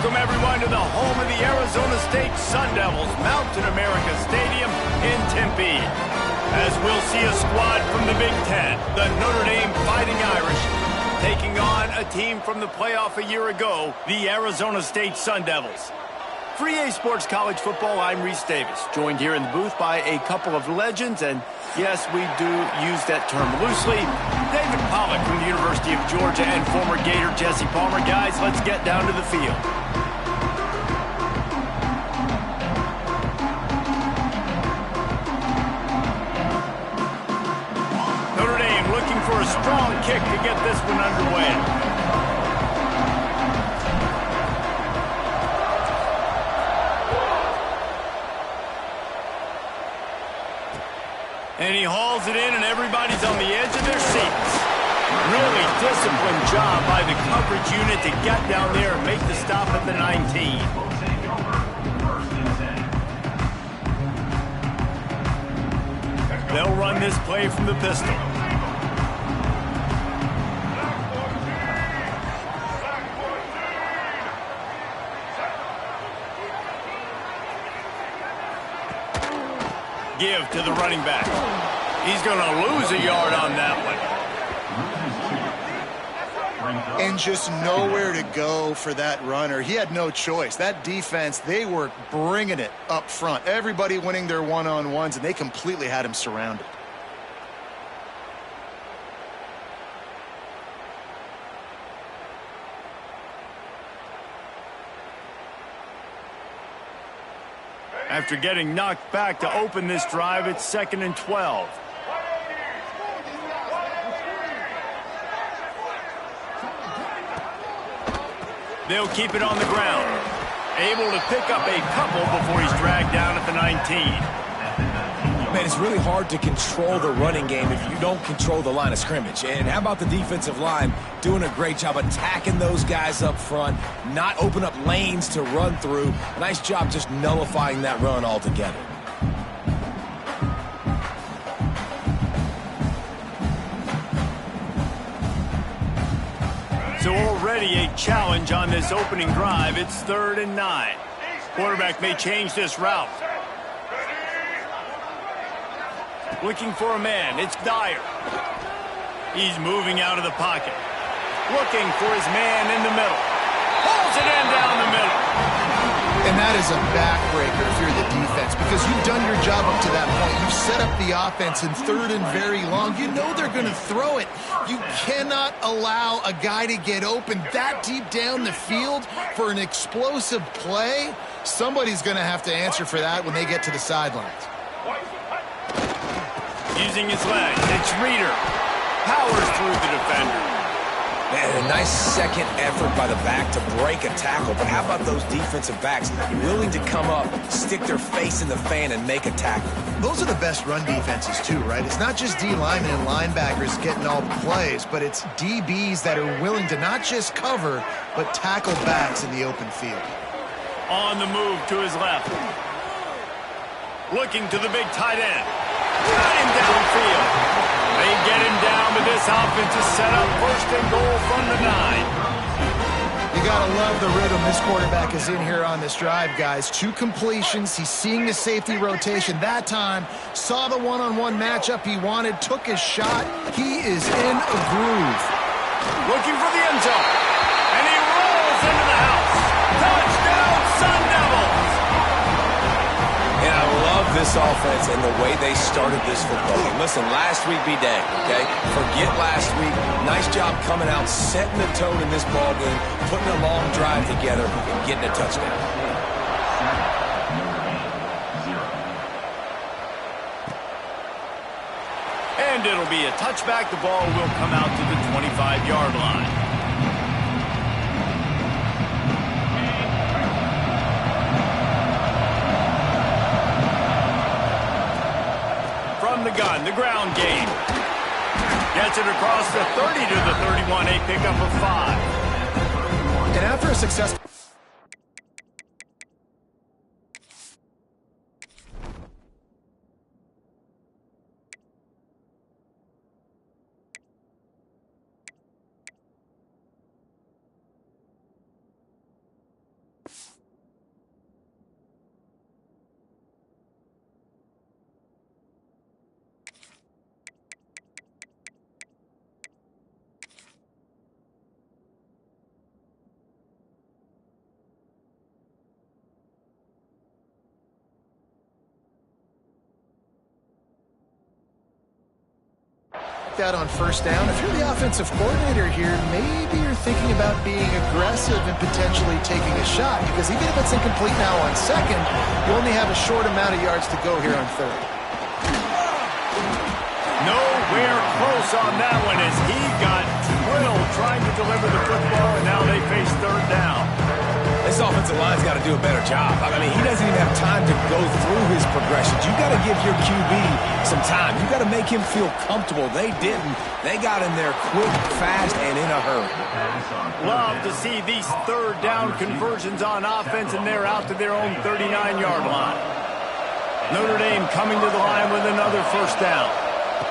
Welcome, everyone, to the home of the Arizona State Sun Devils, Mountain America Stadium in Tempe. As we'll see a squad from the Big Ten, the Notre Dame Fighting Irish, taking on a team from the playoff a year ago, the Arizona State Sun Devils. For EA Sports College Football, I'm Reese Davis, joined here in the booth by a couple of legends, and yes, we do use that term loosely. David Pollack from the University of Georgia and former Gator Jesse Palmer. Guys, let's get down to the field. Notre Dame looking for a strong kick to get this one underway. And he hauls it in, and everybody's on the edge of their seats. Really disciplined job by the coverage unit to get down there and make the stop at the 19. They'll run this play from the pistol. Give to the running back. He's going to lose a yard on that one. And just nowhere to go for that runner. He had no choice. That defense, they were bringing it up front. Everybody winning their one-on-ones, and they completely had him surrounded. After getting knocked back to open this drive, it's 2nd and 12. They'll keep it on the ground. Able to pick up a couple before he's dragged down at the 19. Man, it's really hard to control the running game if you don't control the line of scrimmage. And how about the defensive line doing a great job attacking those guys up front, not open up lanes to run through. Nice job just nullifying that run altogether. So already a challenge on this opening drive. It's 3rd and 9. Quarterback may change this route. Looking for a man. It's Dyer. He's moving out of the pocket. Looking for his man in the middle. Pulls it in down the middle. And that is a backbreaker if you're the defense, because you've done your job up to that point. You've set up the offense in 3rd and very long. You know they're going to throw it. You cannot allow a guy to get open that deep down the field for an explosive play. Somebody's going to have to answer for that when they get to the sidelines. Using his legs, it's Reeder. Powers through the defender. Man, a nice second effort by the back to break a tackle. But how about those defensive backs willing to come up, stick their face in the fan, and make a tackle? Those are the best run defenses too, right? It's not just D linemen and linebackers getting all the plays, but it's DBs that are willing to not just cover, but tackle backs in the open field. On the move to his left. Looking to the big tight end. Got him downfield. They get him down, but this offense is set up 1st and goal from the 9. You got to love the rhythm this quarterback is in here on this drive, guys. 2 completions. He's seeing the safety rotation. That time, saw the one-on-one matchup he wanted, took his shot. He is in a groove. Looking for the end zone. And he rolls into the house. Touchdown, Sun Devils! And I love this offense and the way they started this football game. Listen, last week be dang, okay? Forget last week. Nice job coming out, setting the tone in this ball game, putting a long drive together, and getting a touchdown. And it'll be a touchback. The ball will come out to the 25-yard line. From the gun, the ground game. Gets it across the 30 to the 31, a pickup of 5. And after a successful out on first down. If you're the offensive coordinator here, maybe you're thinking about being aggressive and potentially taking a shot, because even if it's incomplete now on second, you only have a short amount of yards to go here on third. Nowhere close on that one as he got drilled trying to deliver the football, and now they face third down. This offensive line's got to do a better job. I mean, he doesn't even have time to go through his progressions. You got to give your QB some time. You got to make him feel comfortable. They didn't. They got in there quick, fast, and in a hurry. Love to see these third down conversions on offense, and they're out to their own 39-yard line. Notre Dame coming to the line with another first down.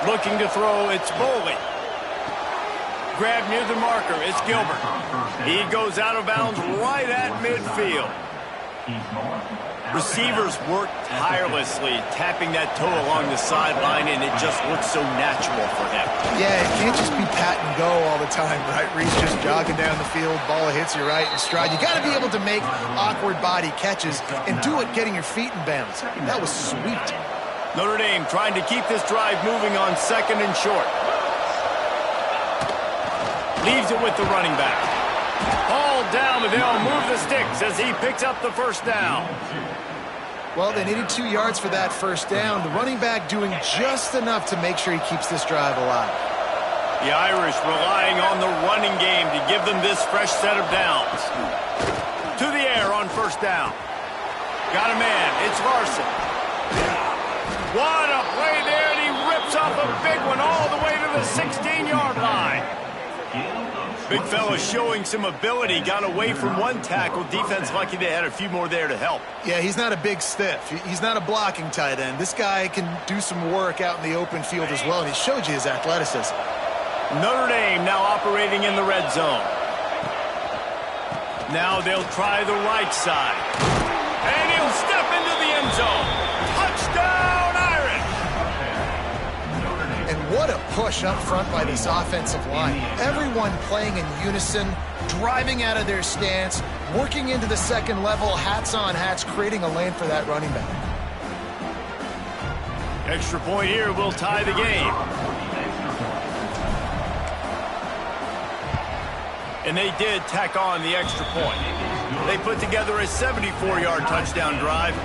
Looking to throw, it's Boley. Grab near the marker, it's Gilbert. He goes out of bounds right at midfield. Receivers work tirelessly, tapping that toe along the sideline, and it just looks so natural for him. Yeah, it can't just be pat and go all the time, right? Reese just jogging down the field, ball hits you right in stride. You got to be able to make awkward body catches and do it getting your feet in bounds. That was sweet. Notre Dame trying to keep this drive moving on second and short. Leaves it with the running back. Ball down, but they'll move the sticks as he picks up the first down. Well, they needed 2 yards for that first down. The running back doing just enough to make sure he keeps this drive alive. The Irish relying on the running game to give them this fresh set of downs. To the air on first down. Got a man. It's Larson. What a play there, and he rips off a big one all the way to the 16-yard line. Big fella showing some ability. Got away from one tackle. Defense lucky they had a few more there to help. Yeah, he's not a big stiff. He's not a blocking tight end. This guy can do some work out in the open field as well, and he showed you his athleticism. Notre Dame now operating in the red zone. Now they'll try the right side. And he'll step into the end zone. Touchdown, Irish! And what a push up front by this offensive line. Everyone playing in unison, driving out of their stance, working into the second level, hats on hats, creating a lane for that running back. Extra point here will tie the game. And they did tack on the extra point. They put together a 74-yard touchdown drive,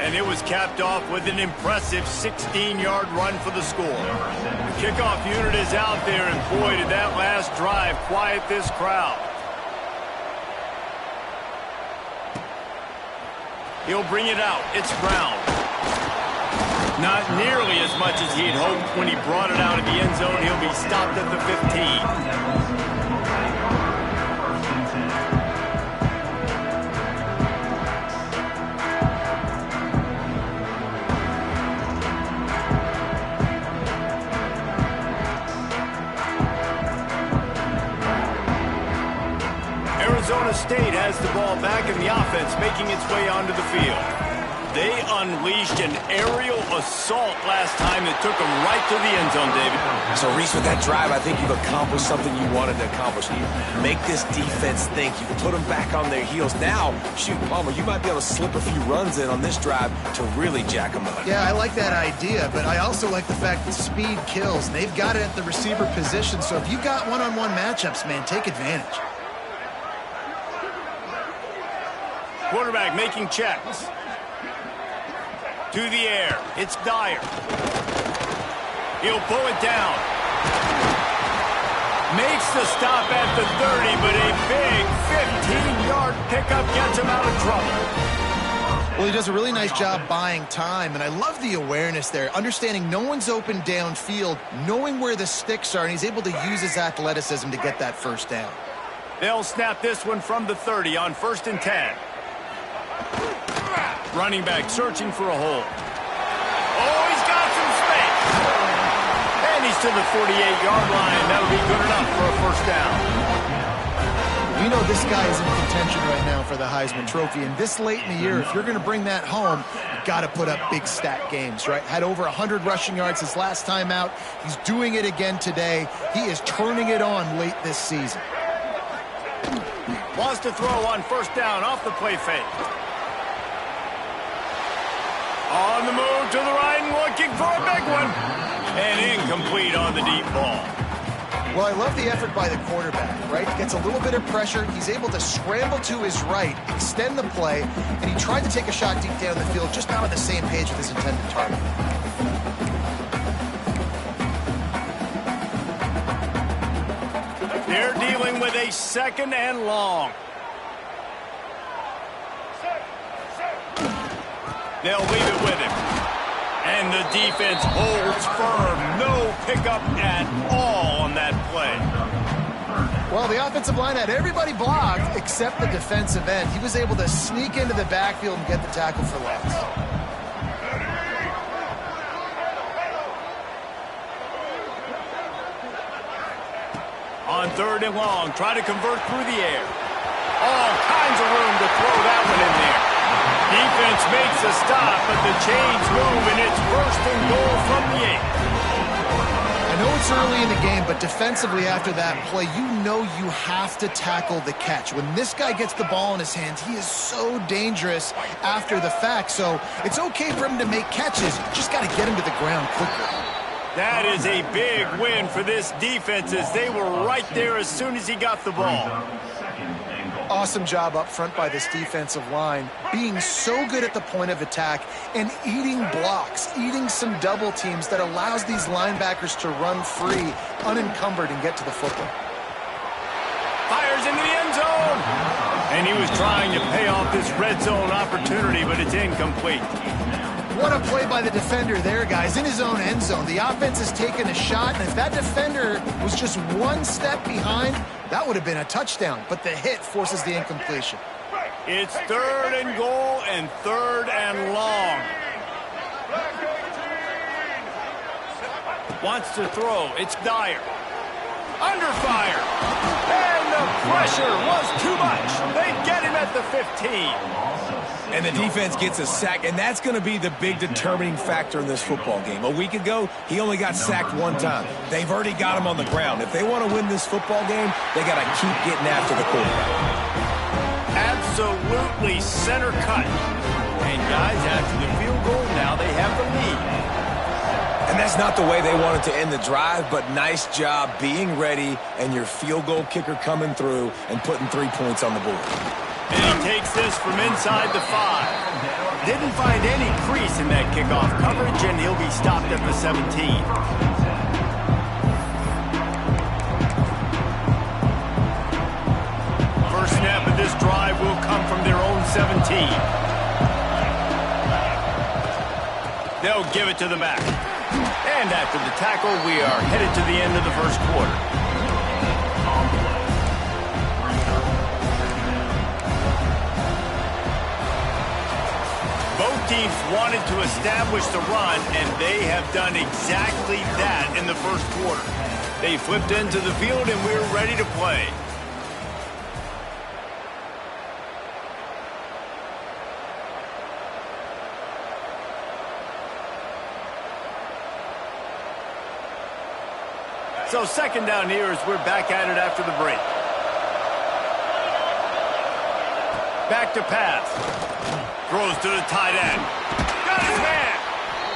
and it was capped off with an impressive 16-yard run for the score. The kickoff unit is out there, and boy, did that last drive quiet this crowd. He'll bring it out. It's Brown. Not nearly as much as he had hoped when he brought it out of the end zone. He'll be stopped at the 15. Arizona State has the ball back in the offense, making its way onto the field. They unleashed an aerial assault last time that took them right to the end zone, David. So, Reese, with that drive, I think you've accomplished something you wanted to accomplish. You make this defense think. You put them back on their heels. Now, shoot, Palmer, you might be able to slip a few runs in on this drive to really jack them up. Yeah, I like that idea, but I also like the fact that speed kills. They've got it at the receiver position, so if you've got one-on-one matchups, man, take advantage. Quarterback making checks. To the air. It's Dyer. He'll pull it down. Makes the stop at the 30, but a big 15-yard pickup gets him out of trouble. Well, he does a really nice job buying time, and I love the awareness there, understanding no one's open downfield, knowing where the sticks are, and he's able to use his athleticism to get that first down. They'll snap this one from the 30 on 1st and 10. Running back searching for a hole. Oh, he's got some space. And he's to the 48-yard line. That'll be good enough for a first down. We know this guy is in contention right now for the Heisman Trophy, and this late in the year, if you're going to bring that home, you've got to put up big stat games, right? Had over 100 rushing yards his last time out. He's doing it again today. He is turning it on late this season. Wants to throw on first down off the play fake. On the move to the right and looking for a big one. And incomplete on the deep ball. Well, I love the effort by the quarterback, right? He gets a little bit of pressure. He's able to scramble to his right, extend the play, and he tried to take a shot deep down the field, just not on the same page with his intended target. They're dealing with a 2nd and long. They'll leave it with him. And the defense holds firm. No pickup at all on that play. Well, the offensive line had everybody blocked except the defensive end. He was able to sneak into the backfield and get the tackle for loss. On 3rd and long, try to convert through the air. All kinds of room to throw that one in there. Defense makes a stop, but the chains move, and it's 1st and goal from the 8. I know it's early in the game, but defensively after that play, you know you have to tackle the catch. When this guy gets the ball in his hands, he is so dangerous after the fact. So it's okay for him to make catches. Just got to get him to the ground quickly. That is a big win for this defense as they were right there as soon as he got the ball. Awesome job up front by this defensive line, being so good at the point of attack and eating blocks, eating some double teams that allows these linebackers to run free, unencumbered, and get to the football. Fires into the end zone. And he was trying to pay off this red zone opportunity, but it's incomplete. What a play by the defender there, guys, in his own end zone. The offense has taken a shot, and if that defender was just one step behind, that would have been a touchdown, but the hit forces the incompletion. It's 3rd and goal and 3rd and long. Wants to throw. It's Dyer. Under fire. And the pressure was too much. They get him at the 15. And the defense gets a sack, and that's going to be the big determining factor in this football game. A week ago, he only got sacked 1 time. They've already got him on the ground. If they want to win this football game, they got to keep getting after the quarterback. Absolutely center cut. And guys, after the field goal, now they have the lead. And that's not the way they wanted to end the drive, but nice job being ready and your field goal kicker coming through and putting 3 points on the board. And he takes this from inside the 5. Didn't find any crease in that kickoff coverage, and he'll be stopped at the 17. First snap of this drive will come from their own 17. They'll give it to the back. And after the tackle, we are headed to the end of the first quarter. Both teams wanted to establish the run, and they have done exactly that in the first quarter. They flipped into the field, and we're ready to play. So 2nd down here as we're back at it after the break. Back to pass. Throws to the tight end. Got his man.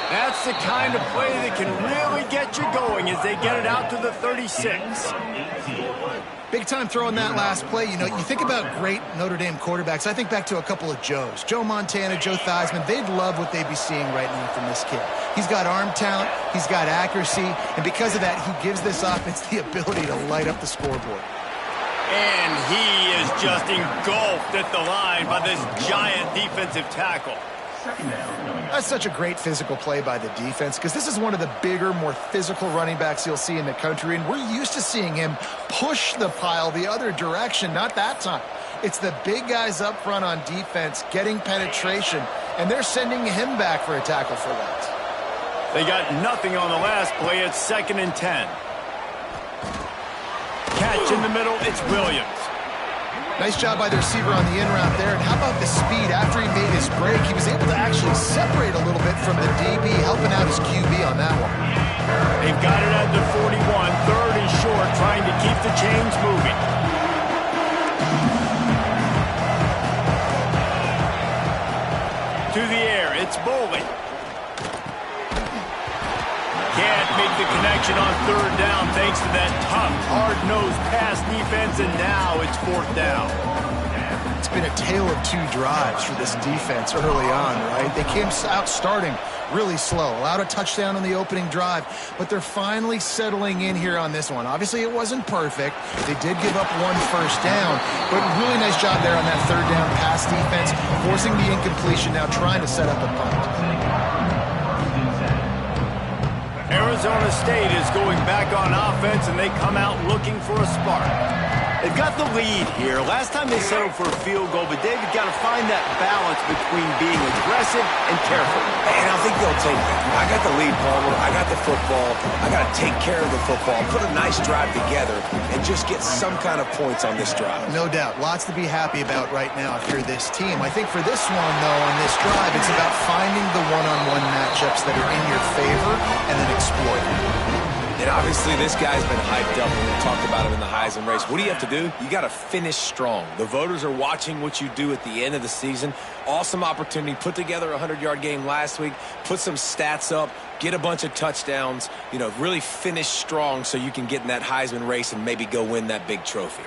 That's the kind of play that can really get you going as they get it out to the 36. Big time throw in that last play. You know, you think about great Notre Dame quarterbacks. I think back to a couple of Joes. Joe Montana, Joe Theismann. They'd love what they'd be seeing right now from this kid. He's got arm talent. He's got accuracy. And because of that, he gives this offense the ability to light up the scoreboard. And he is just engulfed at the line by this giant defensive tackle. That's such a great physical play by the defense because this is one of the bigger, more physical running backs you'll see in the country, and we're used to seeing him push the pile the other direction. Not that time. It's the big guys up front on defense getting penetration, and they're sending him back for a tackle for that. They got nothing on the last play. It's 2nd and 10. Catch in the middle. It's Williams. Nice job by the receiver on the in route there. And how about the speed? After he made his break, he was able to actually separate a little bit from the DB, helping out his QB on that one. They've got it at the 41, 3rd and short, trying to keep the chains moving. To the air, it's Boley. Can't make the connection on third down thanks to that tough, hard-nosed pass defense, and now it's fourth down. It's been a tale of two drives for this defense early on, right? They came out starting really slow, allowed a touchdown on the opening drive, but they're finally settling in here on this one. Obviously, it wasn't perfect. They did give up one first down, but really nice job there on that third down pass defense, forcing the incompletion, now trying to set up a punt. Arizona State is going back on offense, and they come out looking for a spark. They've got the lead here. Last time they settled for a field goal, but David got to find that balance between being aggressive and careful. And I think they'll take that. I got the lead, Palmer. I got the football. I got to take care of the football, put a nice drive together, and just get some kind of points on this drive. No doubt. Lots to be happy about right now if you're this team. I think for this one, though, on this drive, it's about finding the one-on-one matchups that are in your favor and then exploiting. And obviously, this guy's been hyped up when we talked about him in the Heisman race. What do you have to do? You got to finish strong. The voters are watching what you do at the end of the season. Awesome opportunity. Put together a 100-yard game last week. Put some stats up. Get a bunch of touchdowns. You know, really finish strong so you can get in that Heisman race and maybe go win that big trophy.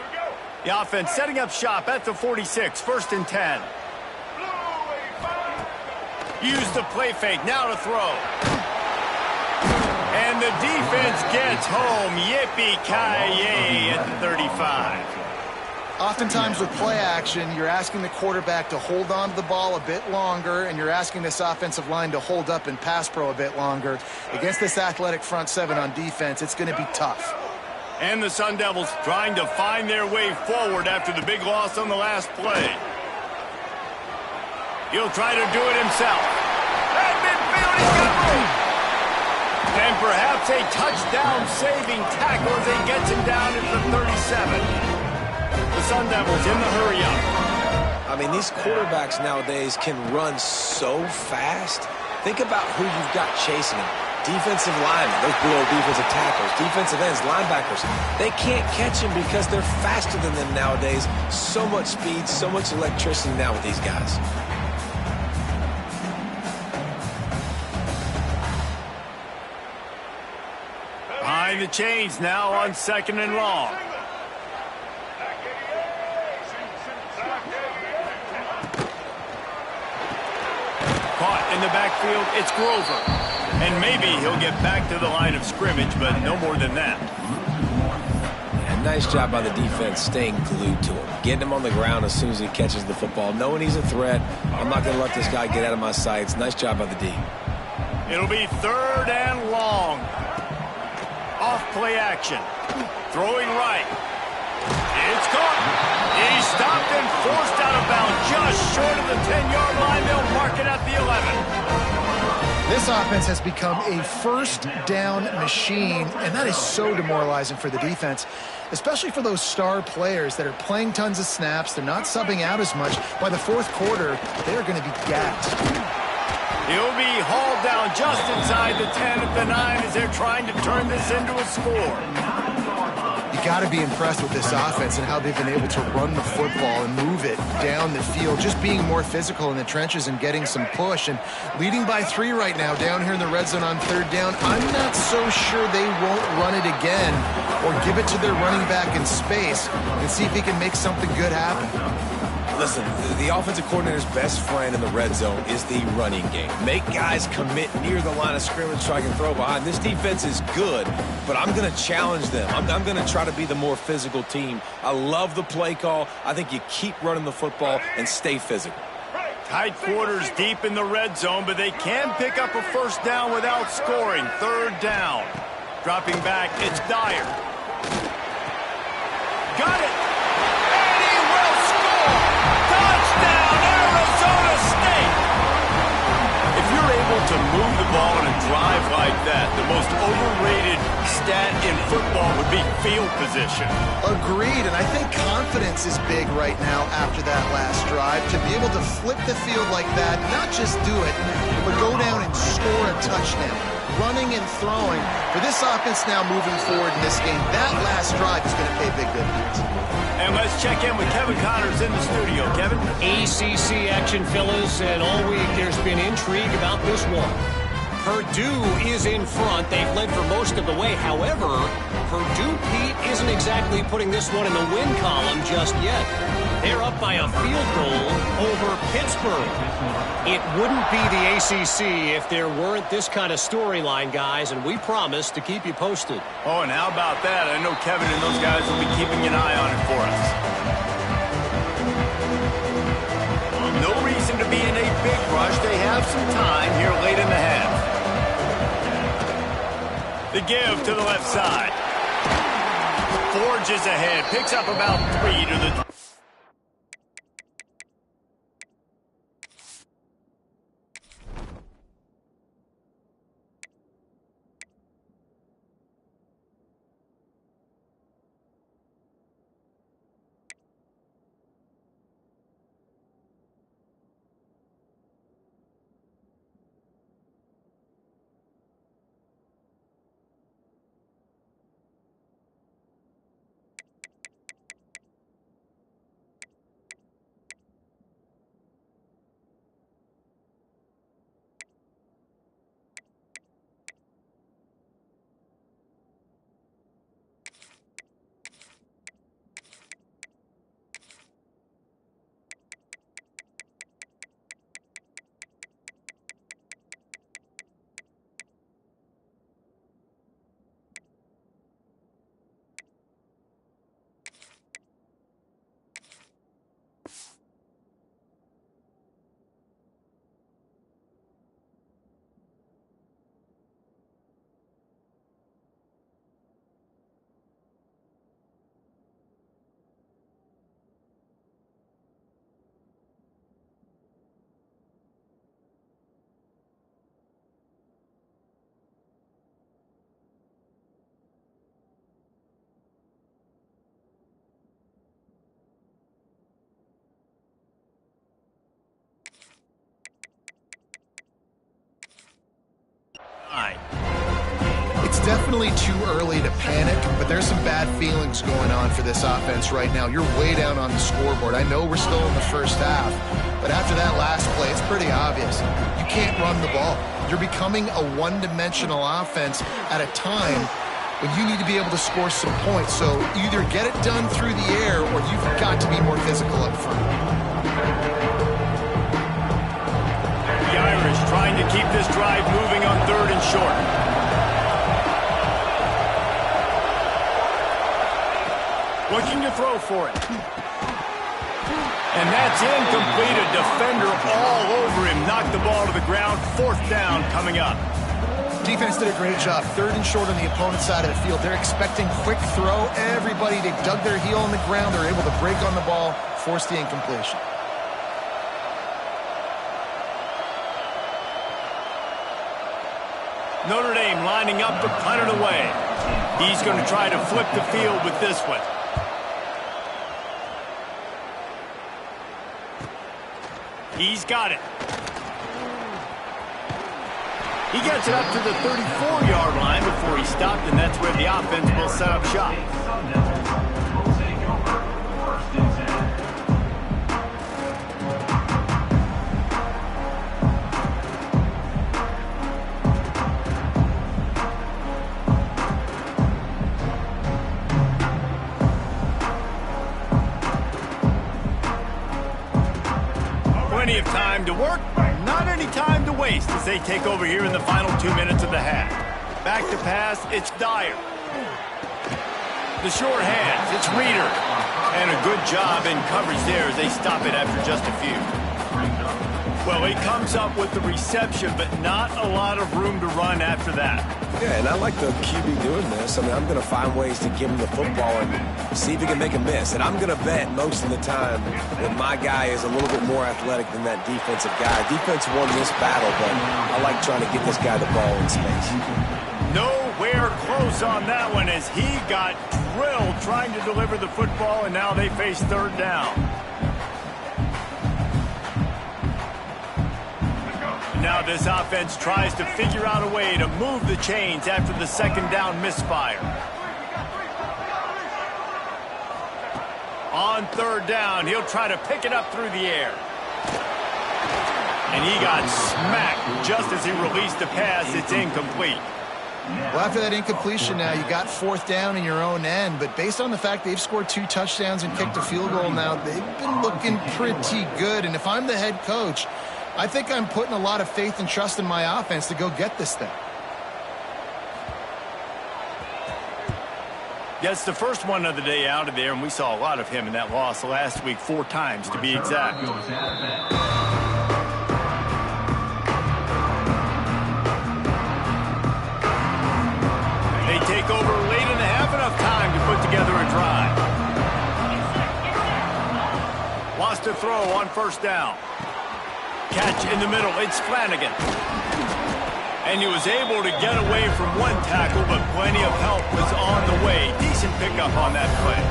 The offense setting up shop at the 46, 1st and 10. Use the play fake. Now to throw. And the defense gets home. Yippee-ki-yay at the 35. Oftentimes with play action, you're asking the quarterback to hold on to the ball a bit longer, and you're asking this offensive line to hold up and pass pro a bit longer. Against this athletic front seven on defense, it's going to be tough. And the Sun Devils trying to find their way forward after the big loss on the last play. He'll try to do it himself. At midfield, he's got room. And perhaps a touchdown-saving tackle as he gets him down at the 37. The Sun Devils in the hurry-up. I mean, these quarterbacks nowadays can run so fast. Think about who you've got chasing them. Defensive linemen, those below defensive tackles, defensive ends, linebackers. They can't catch him because they're faster than them nowadays. So much speed, so much electricity now with these guys. Behind the chains now on 2nd and long. Caught in the backfield, it's Grover. And maybe he'll get back to the line of scrimmage, but no more than that. Yeah, nice job by the defense staying glued to him. Getting him on the ground as soon as he catches the football. Knowing he's a threat, I'm not going to let this guy get out of my sights. Nice job by the D. It'll be 3rd and long. Off play action. Throwing right. It's caught. He's stopped and forced out of bounds just short of the 10-yard line. They'll mark it at the 11. This offense has become a first down machine, and that is so demoralizing for the defense, especially for those star players that are playing tons of snaps. They're not subbing out as much. By the 4th quarter, they're going to be gassed. He'll be hauled down just inside the 10 at the 9 as they're trying to turn this into a score. You got to be impressed with this offense and how they've been able to run the football and move it down the field, just being more physical in the trenches and getting some push. And leading by 3 right now down here in the red zone on 3rd down. I'm not so sure they won't run it again or give it to their running back in space and see if he can make something good happen. Listen, the offensive coordinator's best friend in the red zone is the running game. Make guys commit near the line of scrimmage so I can throw behind. This defense is good, but I'm going to challenge them. I'm going to try to be the more physical team. I love the play call. I think you keep running the football and stay physical. Tight quarters deep in the red zone, but they can pick up a first down without scoring. 3rd down. Dropping back, it's Dyer. Got it! To move the ball in a drive like that, the most overrated stat in football would be field position. Agreed, and I think confidence is big right now after that last drive. To be able to flip the field like that, not just do it, but go down and score a touchdown. Running and throwing. For this offense now moving forward in this game, that last drive is going to pay big dividends. And let's check in with Kevin Connors in the studio. Kevin? ACC action, fellas, and all week there's been intrigue about this one. Purdue is in front. They've led for most of the way. However, Purdue, Pete, isn't exactly putting this one in the win column just yet. They're up by a field goal over Pittsburgh. It wouldn't be the ACC if there weren't this kind of storyline, guys, and we promise to keep you posted. Oh, and how about that? I know Kevin and those guys will be keeping an eye on it for us. No reason to be in a big rush. They have some time here late in the half. The give to the left side. Forges ahead. Picks up about 3 to the... It's definitely too early to panic, but there's some bad feelings going on for this offense right now. You're way down on the scoreboard. I know we're still in the first half, but after that last play, it's pretty obvious. You can't run the ball. You're becoming a one-dimensional offense at a time when you need to be able to score some points. So either get it done through the air or you've got to be more physical up front. The Irish trying to keep this drive moving on 3rd and short. Looking to throw for it. And that's incomplete. A defender all over him. Knocked the ball to the ground. 4th down coming up. Defense did a great job. 3rd and short on the opponent's side of the field. They're expecting quick throw. Everybody, they dug their heel on the ground. They're able to break on the ball, force the incompletion. Notre Dame lining up to punt it away. He's going to try to flip the field with this one. He's got it. He gets it up to the 34-yard line before he stopped, and that's where the offense will set up shop. Plenty of time to work, not any time to waste as they take over here in the final 2 minutes of the half. Back to pass, it's Dyer. The short hands, it's Reeder. And a good job in coverage there as they stop it after just a few. Well, he comes up with the reception, but not a lot of room to run after that. Yeah, and I like the QB doing this. I mean, I'm going to find ways to give him the football and see if he can make a miss. And I'm going to bet most of the time that my guy is a little bit more athletic than that defensive guy. Defense won this battle, but I like trying to get this guy the ball in space. Nowhere close on that one as he got drilled trying to deliver the football, and now they face 3rd down. Now this offense tries to figure out a way to move the chains after the 2nd down misfire. On 3rd down, he'll try to pick it up through the air. And he got smacked just as he released the pass. It's incomplete. Well, after that incompletion now, you got 4th down in your own end, but based on the fact they've scored 2 touchdowns and kicked a field goal now, they've been looking pretty good. And if I'm the head coach, I think I'm putting a lot of faith and trust in my offense to go get this thing. That's the first one of the day out of there, and we saw a lot of him in that loss last week, 4 times to be exact. They take over late in the half, enough time to put together a drive. Lost a throw on 1st down. Catch in the middle, it's Flanagan. And he was able to get away from 1 tackle, but plenty of help was on the way. Decent pickup on that play.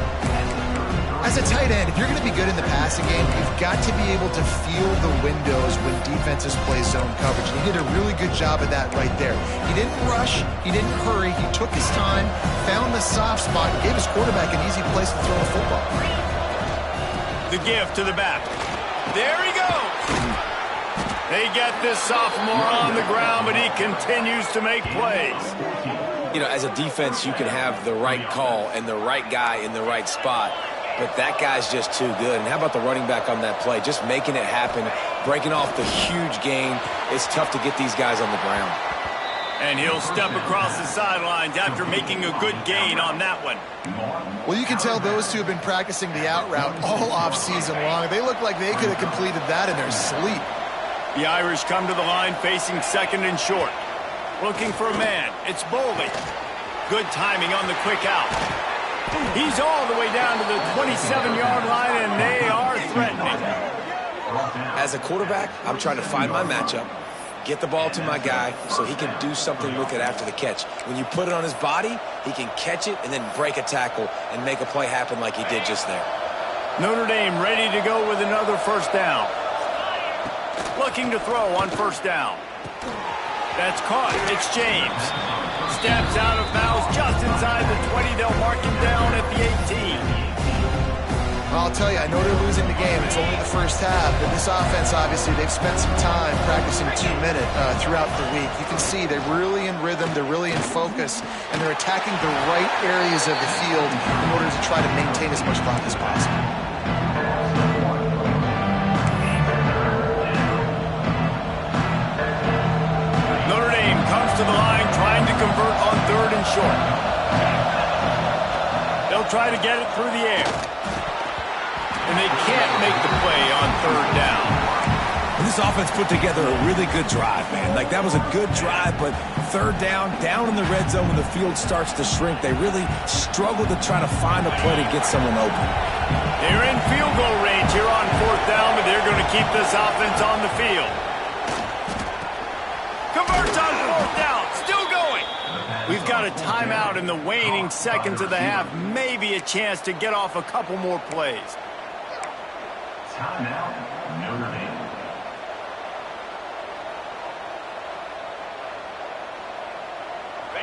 As a tight end, if you're going to be good in the passing game, you've got to be able to feel the windows when defenses play zone coverage. And he did a really good job of that right there. He didn't rush, he didn't hurry, he took his time, found the soft spot, and gave his quarterback an easy place to throw the football. The give to the back. There he goes. They get this sophomore on the ground, but he continues to make plays. You know, as a defense, you can have the right call and the right guy in the right spot, but that guy's just too good. And how about the running back on that play? Just making it happen, breaking off the huge gain. It's tough to get these guys on the ground. And he'll step across the sidelines after making a good gain on that one. Well, you can tell those two have been practicing the out route all off-season long. They look like they could have completed that in their sleep. The Irish come to the line facing 2nd and short. Looking for a man. It's Boley. Good timing on the quick out. He's all the way down to the 27-yard line, and they are threatening. As a quarterback, I'm trying to find my matchup, get the ball to my guy so he can do something with it after the catch. When you put it on his body, he can catch it and then break a tackle and make a play happen like he did just there. Notre Dame ready to go with another 1st down. Looking to throw on 1st down. That's caught. It's James. Steps out of bounds just inside the 20. They'll mark him down at the 18. Well, I'll tell you, I know they're losing the game. It's only the 1st half, but this offense, obviously, they've spent some time practicing 2-minute throughout the week. You can see they're really in rhythm, they're really in focus, and they're attacking the right areas of the field in order to try to maintain as much clock as possible. Comes to the line, trying to convert on 3rd and short. They'll try to get it through the air. And they can't make the play on 3rd down. And this offense put together a really good drive, man. Like, that was a good drive, but 3rd down in the red zone when the field starts to shrink, they really struggle to try to find a play to get someone open. They're in field goal range here on 4th down, but they're going to keep this offense on the field. Converts on 4th down, still going. We've got a timeout in the waning seconds of the half. Maybe a chance to get off a couple more plays. Timeout, Notre Dame.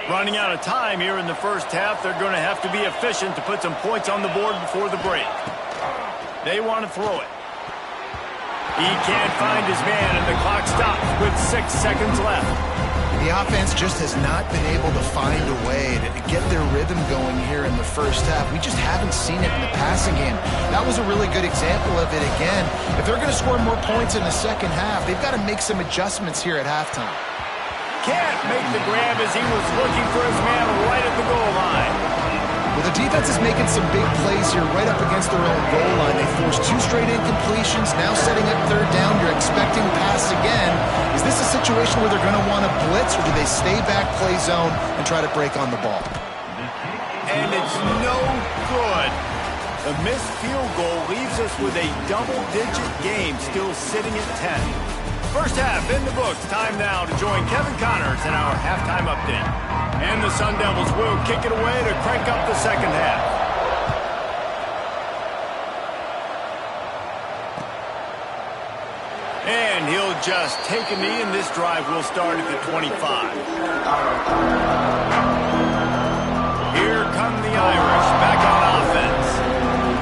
Running out of time here in the 1st half. They're going to have to be efficient to put some points on the board before the break. They want to throw it. He can't find his man, and the clock stops with 6 seconds left. The offense just has not been able to find a way to get their rhythm going here in the 1st half. We just haven't seen it in the passing game. That was a really good example of it again. If they're going to score more points in the 2nd half, they've got to make some adjustments here at halftime. Can't make the grab as he was looking for his man right at the goal line. Well, the defense is making some big plays here right up against their own goal line. They forced 2 straight incompletions, now setting up 3rd down. You're expecting pass again. Is this a situation where they're going to want to blitz, or do they stay back, play zone, and try to break on the ball? And it's no good. The missed field goal leaves us with a double-digit game still sitting at 10. 1st half in the books. Time now to join Kevin Connors in our halftime update. And the Sun Devils will kick it away to crank up the 2nd half. And he'll just take a knee, and this drive will start at the 25. Here come the Irish back on offense.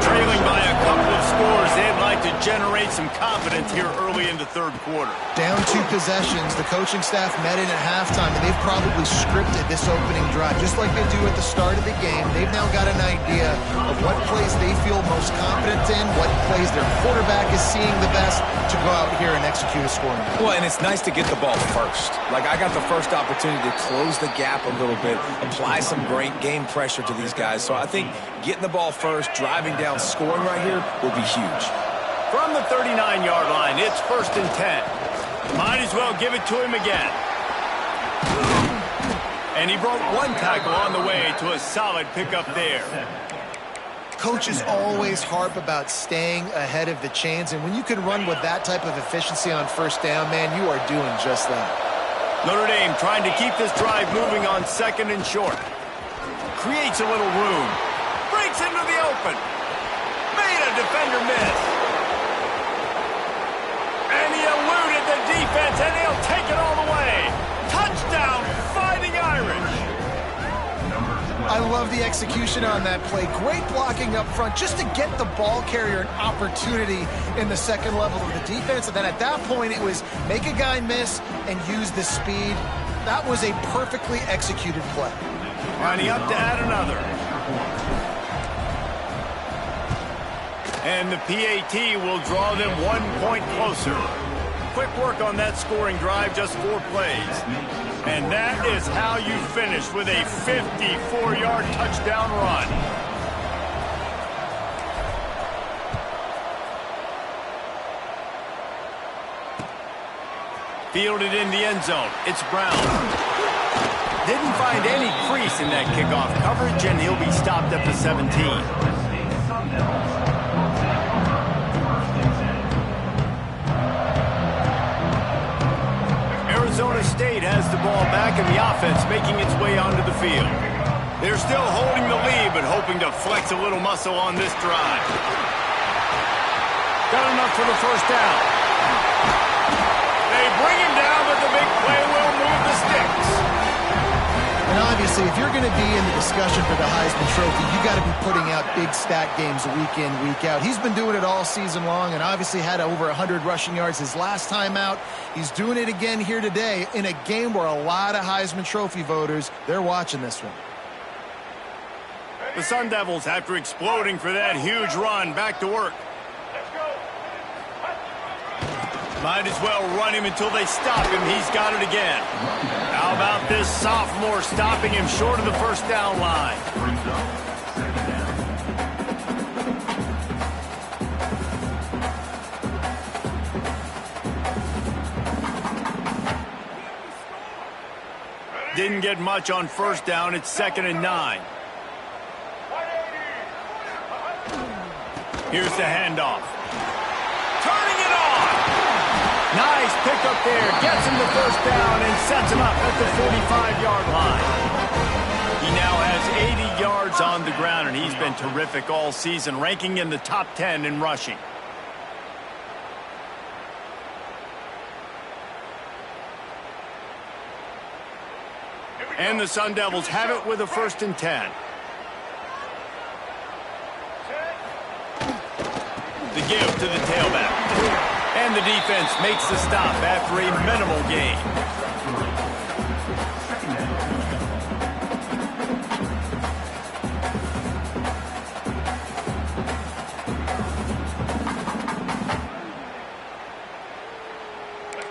Trailing by a couple of scores, they'd like to generate some confidence here early in the third quarter. Down 2 possessions, the coaching staff met in at halftime, and they've probably scripted this opening drive. Just like they do at the start of the game, they've now got an idea of what plays they feel most confident in, what plays their quarterback is seeing the best to go out here and execute a scoring. Well, and it's nice to get the ball first. Like, I got the first opportunity to close the gap a little bit, apply some great game pressure to these guys. So I think getting the ball first, driving down, scoring right here will be huge. From the 39-yard line, it's 1st and 10. Might as well give it to him again. And he broke 1 tackle on the way to a solid pickup there. Coaches always harp about staying ahead of the chains, and when you can run with that type of efficiency on 1st down, man, you are doing just that. Notre Dame trying to keep this drive moving on 2nd and short. Creates a little room. Breaks into the open. Made a defender miss. And he eluded the defense, and he'll take it all the way. Touchdown, Fighting Irish. I love the execution on that play. Great blocking up front just to get the ball carrier an opportunity in the second level of the defense. And then at that point, it was make a guy miss and use the speed. That was a perfectly executed play. Lining up to add another. And the PAT will draw them 1 point closer. Quick work on that scoring drive, just 4 plays. And that is how you finish with a 54-yard touchdown run. Fielded in the end zone. It's Brown. Didn't find any crease in that kickoff coverage, and he'll be stopped at the 17. Arizona State has the ball back, and the offense making its way onto the field. They're still holding the lead, but hoping to flex a little muscle on this drive. Got enough for the 1st down. They bring him down, but the big play will move the sticks. And obviously, if you're going to be in the discussion for the Heisman Trophy, you got to be putting out big stat games week in, week out. He's been doing it all season long and obviously had over 100 rushing yards his last time out. He's doing it again here today in a game where a lot of Heisman Trophy voters, they're watching this one. The Sun Devils, after exploding for that huge run, back to work. Might as well run him until they stop him. He's got it again. How about this sophomore stopping him short of the 1st down line? Didn't get much on 1st down. It's 2nd and 9. Here's the handoff. Turning it on. Nice pickup there. Gets him the 1st down and sets him up at the 45-yard line. He now has 80 yards on the ground, and he's been terrific all season, ranking in the top 10 in rushing. And the Sun Devils have it with a 1st and 10. The give to the tailback. And the defense makes the stop after a minimal gain.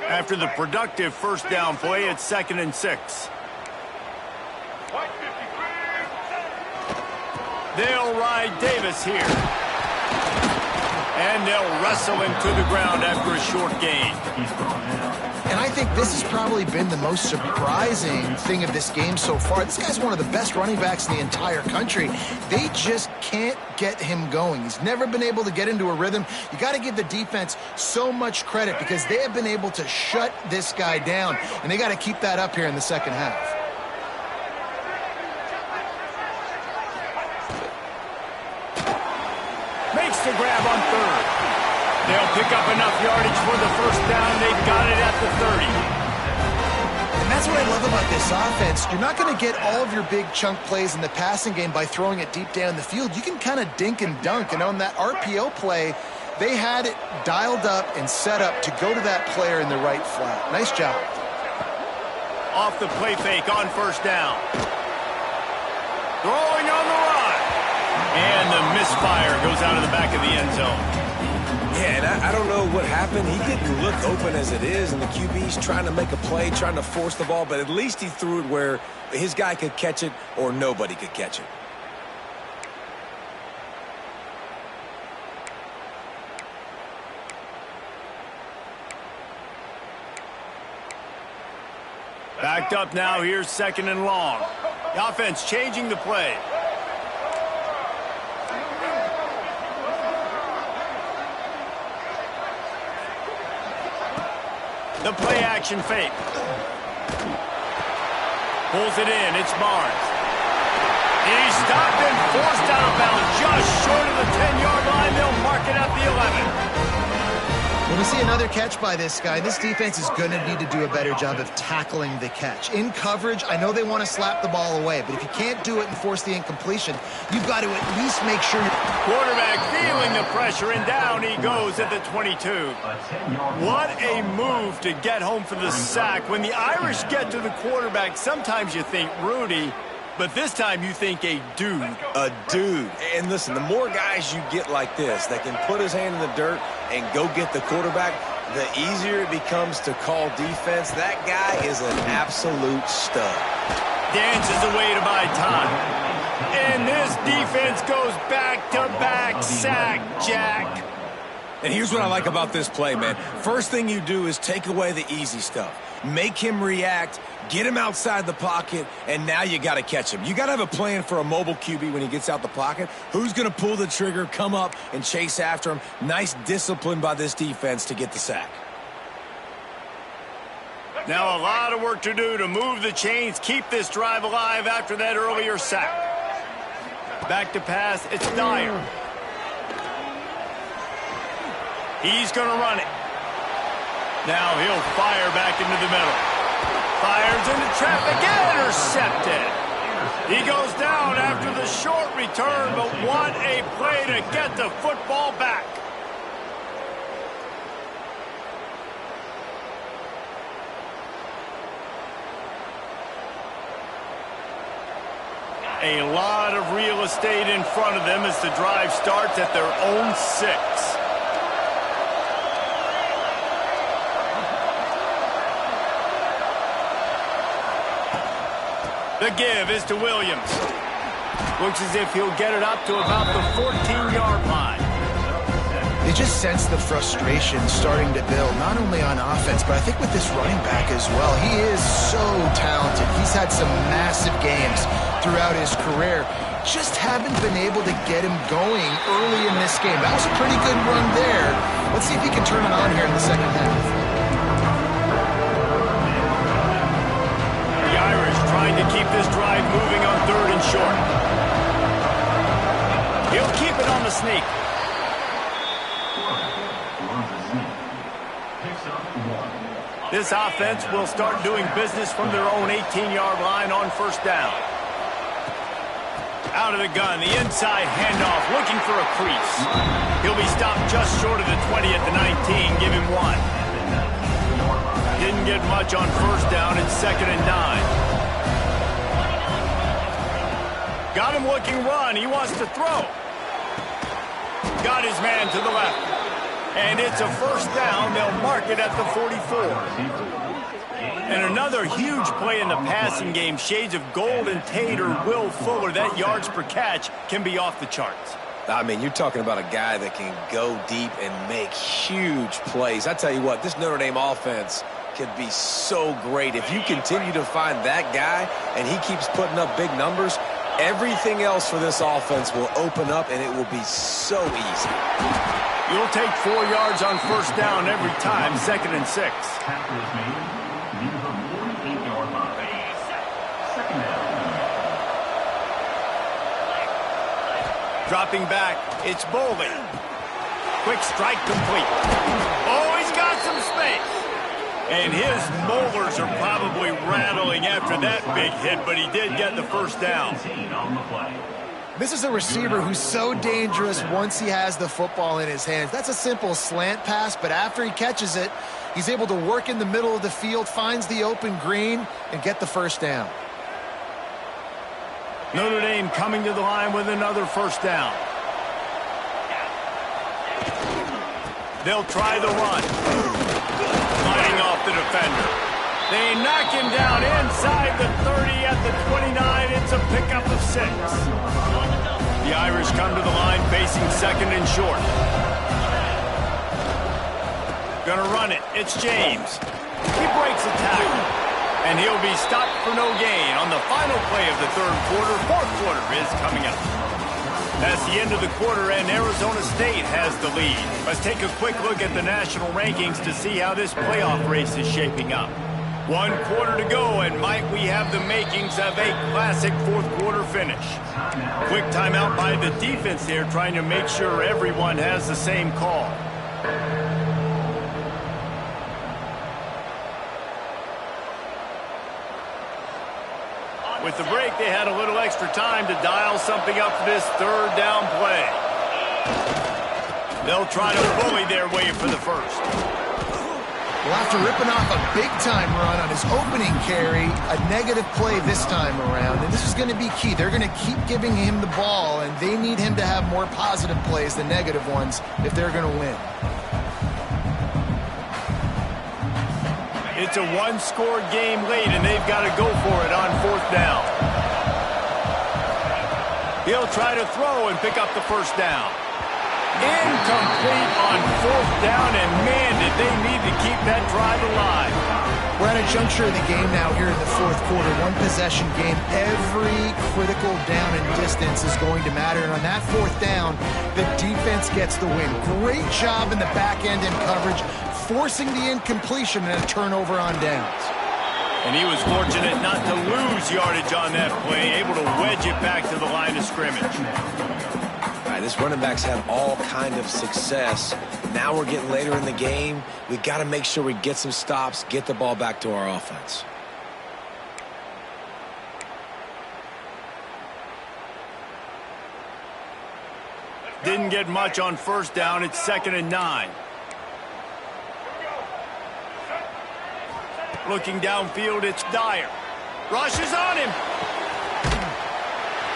After the productive 1st down play, it's 2nd and 6. They'll ride Davis here. And they'll wrestle him to the ground after a short gain. And I think this has probably been the most surprising thing of this game so far. This guy's one of the best running backs in the entire country. They just can't get him going. He's never been able to get into a rhythm. You got to give the defense so much credit because they have been able to shut this guy down, and they got to keep that up here in the second half. Makes the grab on 3rd. They'll pick up enough yardage for the 1st down. They've got it at the 30. And that's what I love about this offense. You're not going to get all of your big chunk plays in the passing game by throwing it deep down the field. You can kind of dink and dunk. And on that RPO play, They had it dialed up and set up to go to that player in the right flat. Nice job. Off the play fake on first down. Throwing on the run. And the misfire goes out of the back of the end zone. Yeah, and I don't know what happened. He didn't look open as it is, and the QB's trying to make a play, trying to force the ball, but at least he threw it where his guy could catch it or nobody could catch it. Backed up now, here's 2nd and long. The offense changing the play. The play action fake. Pulls it in, it's Barnes. He's stopped and forced out of bounds just short of the 10-yard line. They'll mark it at the 11. When we see another catch by this guy, this defense is going to need to do a better job of tackling the catch. In coverage, I know they want to slap the ball away, but if you can't do it and force the incompletion, you've got to at least make sure Quarterback feeling the pressure, and down he goes at the 22. What a move to get home for the sack. When the Irish get to the quarterback, sometimes you think Rudy, but this time you think a dude. A dude. And listen, the more guys you get like this that can put his hand in the dirt and go get the quarterback, the easier it becomes to call defense. That guy is an absolute stud. Dances away to buy time. And this defense goes back-to-back sack, Jack. And here's what I like about this play, man. First thing you do is take away the easy stuff. Make him react, get him outside the pocket, and now you got to catch him. You got to have a plan for a mobile QB when he gets out the pocket. Who's going to pull the trigger, come up, and chase after him? Nice discipline by this defense to get the sack. Now a lot of work to do to move the chains, keep this drive alive after that earlier sack. Back to pass, it's Dyer. He's going to run it. Now he'll fire back into the middle. Fires into traffic, intercepted. He goes down after the short return, but what a play to get the football back. A lot of real estate in front of them as the drive starts at their own 6. The give is to Williams. Looks as if he'll get it up to about the 14-yard line. They just sense the frustration starting to build, not only on offense, but I think with this running back as well. He is so talented. He's had some massive games throughout his career. Just haven't been able to get him going early in this game. That was a pretty good run there. Let's see if he can turn it on here in the second half. The Irish trying to keep this drive moving on 3rd and short. He'll keep it on the sneak. This offense will start doing business from their own 18-yard line on first down. Out of the gun, the inside handoff, looking for a crease. He'll be stopped just short of the 20 at the 19, give him 1. Didn't get much on first down, it's 2nd and 9. Got him looking run, he wants to throw. Got his man to the left. And it's a first down. They'll mark it at the 44. And another huge play in the passing game. Shades of Golden Tate or Will Fuller. That yards per catch can be off the charts. I mean, you're talking about a guy that can go deep and make huge plays. I tell you what, this Notre Dame offense could be so great. If you continue to find that guy and he keeps putting up big numbers, everything else for this offense will open up and it will be so easy. You'll take 4 yards on first down every time, 2nd and 6. Dropping back, it's Bolden. Quick strike complete. Oh, he's got some space. And his molars are probably rattling after that big hit, but he did get the first down. This is a receiver who's so dangerous once he has the football in his hands. That's a simple slant pass, but after he catches it, he's able to work in the middle of the field, finds the open green, and get the first down. Notre Dame coming to the line with another first down. They'll try the run. Fighting off the defender. They knock him down inside the 30 at the 29. It's a pickup of 6. The Irish come to the line facing second and short. Gonna run it. It's James. He breaks a tackle. And he'll be stopped for no gain on the final play of the third quarter. Fourth quarter is coming up. That's the end of the quarter, and Arizona State has the lead. Let's take a quick look at the national rankings to see how this playoff race is shaping up. 1 quarter to go, and might we have the makings of a classic fourth quarter finish. Quick timeout by the defense there, trying to make sure everyone has the same call. With the break, they had a little extra time to dial something up for this third down play. They'll try to bully their way for the first. Well, after ripping off a big-time run on his opening carry, a negative play this time around, and this is going to be key. They're going to keep giving him the ball, and they need him to have more positive plays than negative ones if they're going to win. It's a one-score game late, and they've got to go for it on fourth down. He'll try to throw and pick up the first down. Incomplete on fourth down, and man, did they need to keep that drive alive. We're at a juncture of the game now here in the fourth quarter. One-possession game. Every critical down and distance is going to matter. And on that fourth down, the defense gets the win. Great job in the back end in coverage, forcing the incompletion and a turnover on downs. And he was fortunate not to lose yardage on that play, able to wedge it back to the line of scrimmage. This running back's had all kind of success. Now we're getting later in the game. We've got to make sure we get some stops, get the ball back to our offense. Didn't get much on first down. It's 2nd and 9. Looking downfield, it's Dyer. Rushes on him.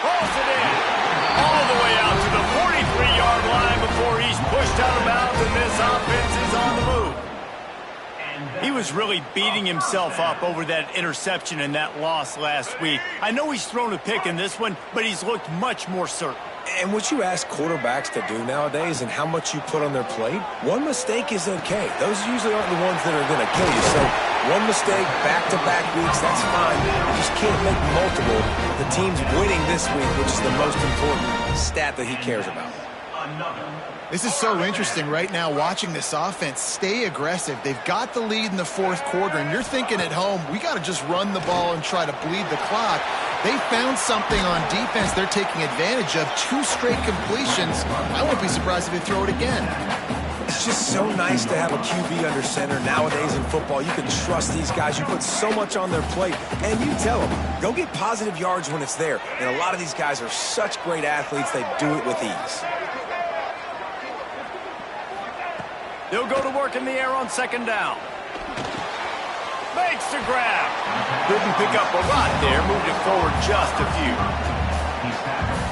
Pulls it in. All the way out to the 43-yard line before he's pushed out of bounds, and this offense is on the move. He was really beating himself up over that interception and that loss last week. I know he's thrown a pick in this one, but he's looked much more certain. And what you ask quarterbacks to do nowadays and how much you put on their plate, one mistake is okay. Those usually aren't the ones that are going to kill you. So one mistake, back-to-back weeks, that's fine. You just can't make multiple. The team's winning this week, which is the most important stat that he cares about. This is so interesting right now watching this offense stay aggressive. They've got the lead in the fourth quarter, and you're thinking at home, we got to just run the ball and try to bleed the clock. They found something on defense they're taking advantage of. 2 straight completions. I won't be surprised if they throw it again. It's just so nice to have a QB under center nowadays in football. You can trust these guys. You put so much on their plate, and you tell them, go get positive yards when it's there. And a lot of these guys are such great athletes, they do it with ease. They'll go to work in the air on 2nd down. Makes the grab. Couldn't pick up a lot there. Moved it forward just a few.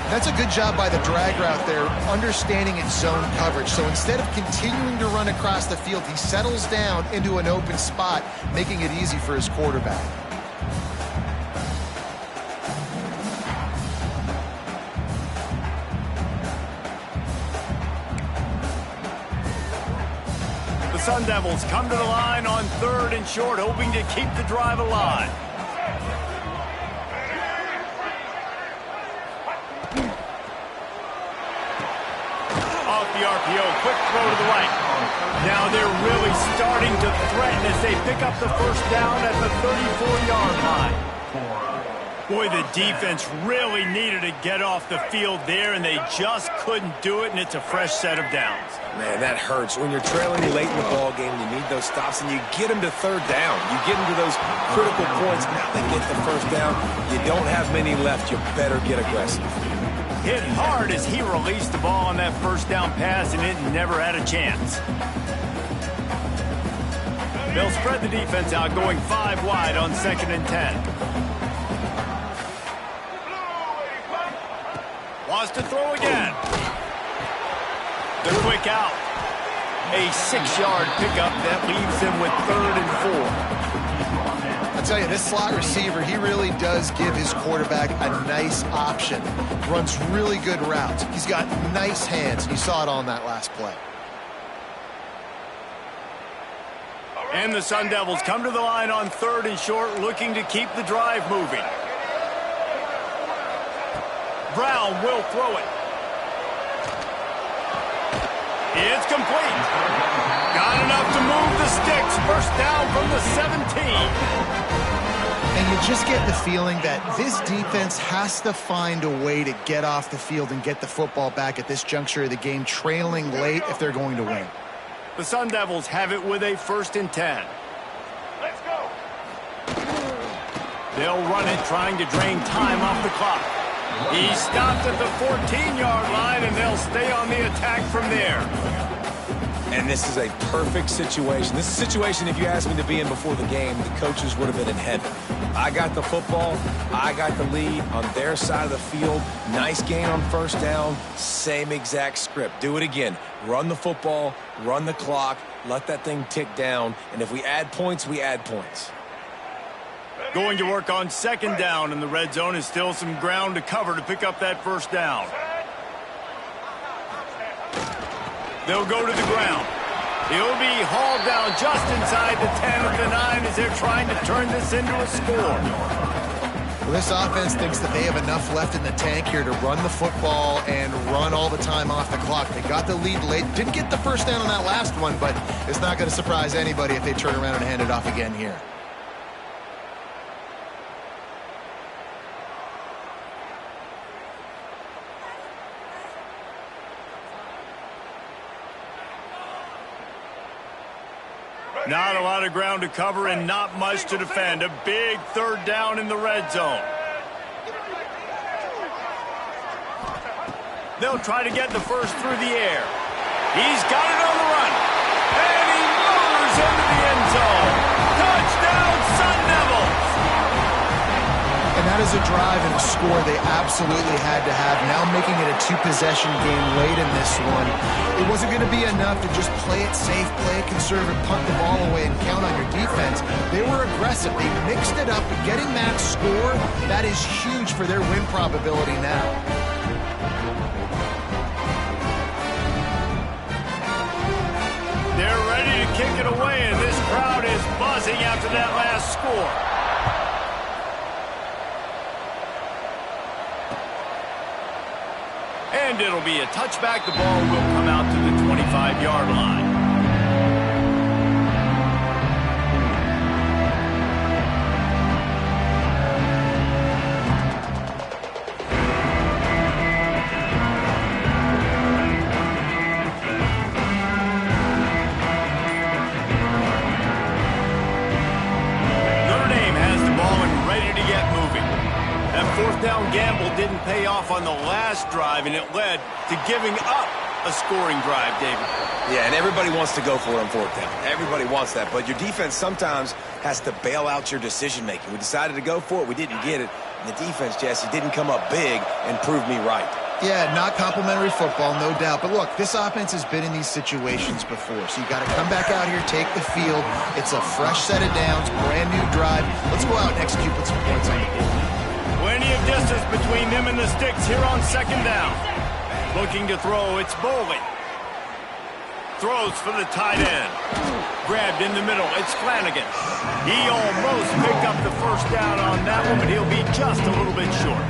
That's a good job by the drag route there, understanding its zone coverage. So instead of continuing to run across the field, he settles down into an open spot, making it easy for his quarterback. The Sun Devils come to the line on 3rd and short, hoping to keep the drive alive. Off the RPO, quick throw to the right. Now they're really starting to threaten as they pick up the first down at the 34-yard line. Boy, the defense really needed to get off the field there, and they just couldn't do it, and it's a fresh set of downs. Man, that hurts. When you're trailing late in the ball game, you need those stops, and you get them to 3rd down. You get them to those critical points. Now they get the first down. You don't have many left. You better get aggressive. hit hard as he released the ball on that first down pass, and it never had a chance. They'll spread the defense out, going 5 wide on 2nd and 10. Wants to throw again. The quick out. A 6-yard pickup that leaves him with 3rd and 4. I'll tell you, this slot receiver, he really does give his quarterback a nice option. Runs really good routes. He's got nice hands. You saw it on that last play. And the Sun Devils come to the line on 3rd and short, looking to keep the drive moving. Brown will throw it. It's complete. Got enough to move the sticks. First down from the 17. And you just get the feeling that this defense has to find a way to get off the field and get the football back at this juncture of the game, trailing late if they're going to win. The Sun Devils have it with a 1st and 10. Let's go. They'll run it, trying to drain time off the clock. He stopped at the 14-yard line, and they'll stay on the attack from there. And this is a perfect situation. This is a situation, if you asked me to be in before the game, the coaches would have been in heaven. I got the football. I got the lead on their side of the field. Nice gain on 1st down. Same exact script. Do it again. Run the football, run the clock, let that thing tick down, and if we add points, we add points. Going to work on 2nd down, and the red zone is still some ground to cover to pick up that 1st down. They'll go to the ground. He'll be hauled down just inside the 10 of the 9 as they're trying to turn this into a score. Well, this offense thinks that they have enough left in the tank here to run the football and run all the time off the clock. They got the lead late. Didn't get the 1st down on that last one, but it's not going to surprise anybody if they turn around and hand it off again here. Not a lot of ground to cover and not much to defend. A big 3rd down in the red zone. They'll try to get the first through the air. He's got it on the run. And he motors into the end zone. Touchdown, Sun Devils! And that is a drive and a score they absolutely had to have. Now making it a 2-possession game late in this one. It wasn't going to be enough to just play it safe, play it conservative, punt the ball away, and count on your defense. They were aggressive. They mixed it up. Getting that score, that is huge for their win probability now. They're ready to kick it away, and this crowd is buzzing after that last score. And it'll be a touchback. The ball will come out to the 25-yard line. Notre Dame has the ball and ready to get moving. That 4th down gamble didn't pay off on the last drive, and it led to giving up a scoring drive, David. Yeah, and everybody wants to go for it on 4th down. Everybody wants that, but your defense sometimes has to bail out your decision-making. We decided to go for it. We didn't get it. And the defense, Jesse, didn't come up big and prove me right. Yeah, not complimentary football, no doubt. But look, this offense has been in these situations before. So you got to come back out here, take the field. It's a fresh set of downs, brand new drive. Let's go out and execute with some points on the board. Plenty of distance between them and the sticks here on 2nd down. Looking to throw, it's Boley. Throws for the tight end. Grabbed in the middle, it's Flanagan. He almost picked up the 1st down on that one, but he'll be just a little bit short.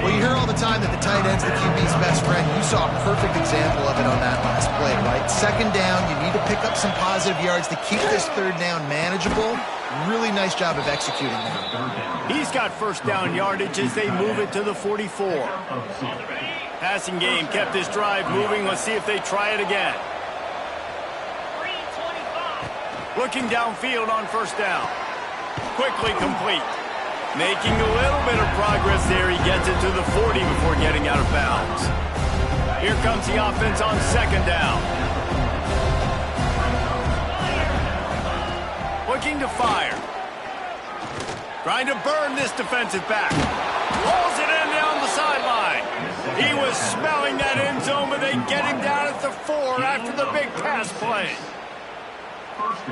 Well, you hear all the time that the tight end's the QB's best friend. You saw a perfect example of it on that last play, right? 2nd down, you need to pick up some positive yards to keep this 3rd down manageable. Really nice job of executing that. He's got 1st down yardage as they move it to the 44. Passing game kept this drive moving. Let's see if they try it again. Looking downfield on 1st down. Quickly complete. Making a little bit of progress there. He gets it to the 40 before getting out of bounds. Here comes the offense on second down. Looking to fire. Trying to burn this defensive back. Rolls it in down the sideline. He was smelling that end zone, but they get him down at the 4 after the big pass play.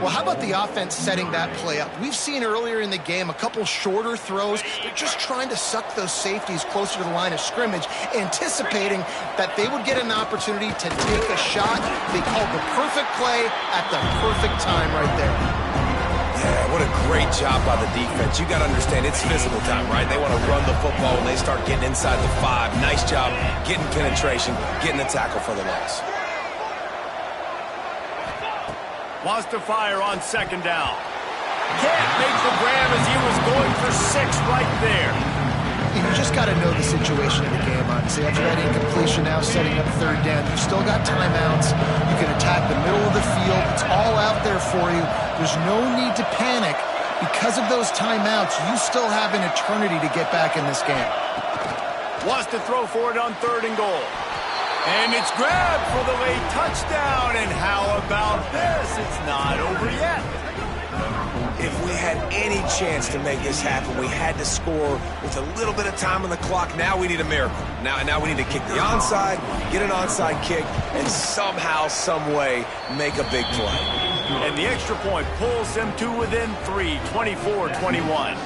Well, how about the offense setting that play up? We've seen earlier in the game a couple shorter throws. They're just trying to suck those safeties closer to the line of scrimmage, anticipating that they would get an opportunity to take a shot. They called the perfect play at the perfect time right there. Yeah, what a great job by the defense. You got to understand, it's physical time, right? They want to run the football when they start getting inside the 5. Nice job getting penetration, getting the tackle for the loss. Wants to fire on second down. Can't make the grab as he was going for 6 right there. You just got to know the situation of the game, honestly. After that incompletion, now setting up third down. You've still got timeouts. You can attack the middle of the field. It's all out there for you. There's no need to panic. Because of those timeouts, you still have an eternity to get back in this game. Wants to throw for it on 3rd and goal. And it's grabbed for the late touchdown. And how about this? It's not over yet. If we had any chance to make this happen, we had to score with a little bit of time on the clock. Now we need a miracle. Now we need to kick the onside, get an onside kick, and somehow, some way, make a big play. And the extra point pulls them to within 3, 24-21.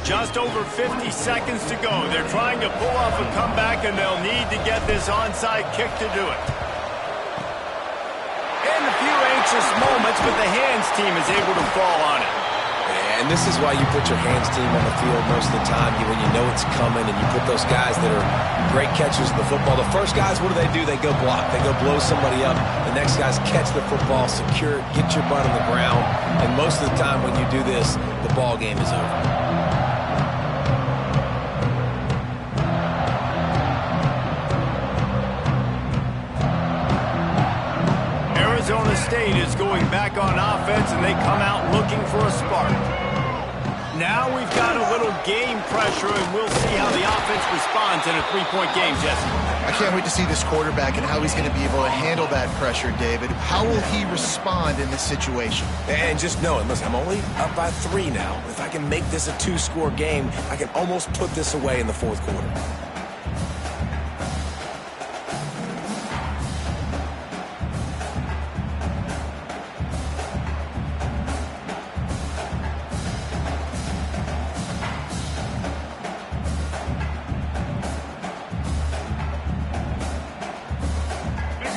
Just over 50 seconds to go. They're trying to pull off a comeback, and they'll need to get this onside kick to do it. And a few anxious moments, but the hands team is able to fall on it. And this is why you put your hands team on the field most of the time, when you know it's coming, and you put those guys that are great catchers of the football. The first guys, what do? They go block. They go blow somebody up. The next guys catch the football, secure it, get your butt on the ground. And most of the time when you do this, the ball game is over. Arizona State is going back on offense, and they come out looking for a spark. Now we've got a little game pressure, and we'll see how the offense responds in a 3-point game, Jesse. I can't wait to see this quarterback and how he's going to be able to handle that pressure, David. How will he respond in this situation? And just knowing, listen, I'm only up by 3 now. If I can make this a 2-score game, I can almost put this away in the 4th quarter.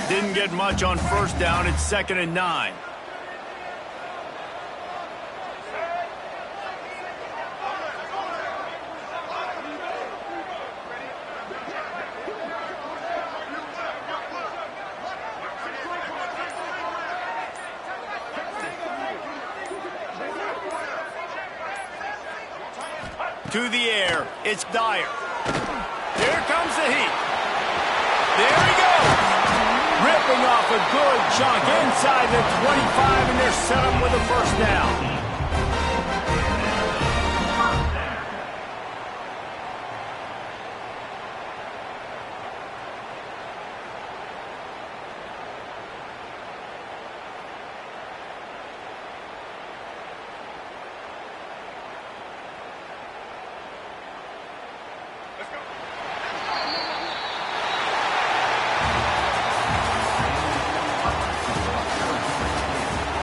Didn't get much on 1st down. It's 2nd and 9. To the air. It's Dyer. Here comes the heat. There he goes. Ripping off a good chunk inside the 25, and they're set up